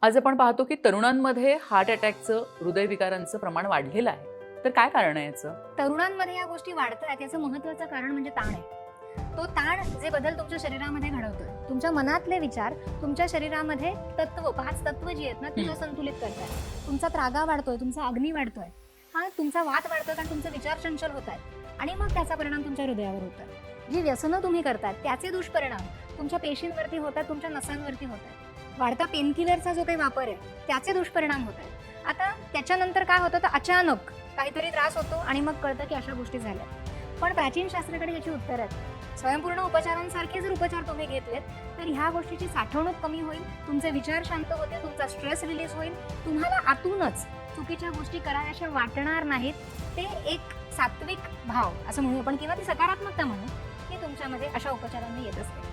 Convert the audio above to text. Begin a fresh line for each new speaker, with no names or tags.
आज आपण पाहतो की तरुणांमध्ये हार्ट अटॅकचं, हृदयविकारांचं प्रमाण वाढलेलं आहे. तर काय कारण आहे याचं?
तरुणांमध्ये या गोष्टी वाढतात याचं महत्त्वाचं कारण म्हणजे ताण आहे. तो ताण जे बदल तुमच्या शरीरामध्ये घडवतोय, तुमच्या मनातले विचार तुमच्या शरीरामध्ये पाच तत्व जी आहेत ना ती संतुलित करतात. तुमचा त्रागा वाढतोय, तुमचा अग्नी वाढतोय, हा तुमचा वात वाढतोय कारण तुमचे विचार चंचल होत आहेत आणि मग त्याचा परिणाम तुमच्या हृदयावर होतोय. जी व्यसनं तुम्ही करतात त्याचे दुष्परिणाम तुमच्या पेशींवरती होतात, तुमच्या नसांवरती होतात. वाढता पेनकिलरचा जो काही वापर आहे त्याचे दुष्परिणाम होत आहेत. आता त्याच्यानंतर काय होतं तर अचानक काहीतरी त्रास होतो आणि मग कळतं की अशा गोष्टी झाल्या. पण प्राचीन शास्त्राकडे याची उत्तर आहेत. स्वयंपूर्ण उपचारांसारखे जर उपचार तुम्ही घेतलेत तर ह्या गोष्टीची साठवणूक कमी होईल, तुमचे विचार शांत होतील, तुमचा स्ट्रेस रिलीज होईल, तुम्हाला आतूनच चुकीच्या गोष्टी कराव्याशा वाटणार नाहीत. ते एक सात्विक भाव असं म्हणू आपण किंवा ती सकारात्मकता म्हणू की तुमच्यामध्ये अशा उपचारांनी येत असते.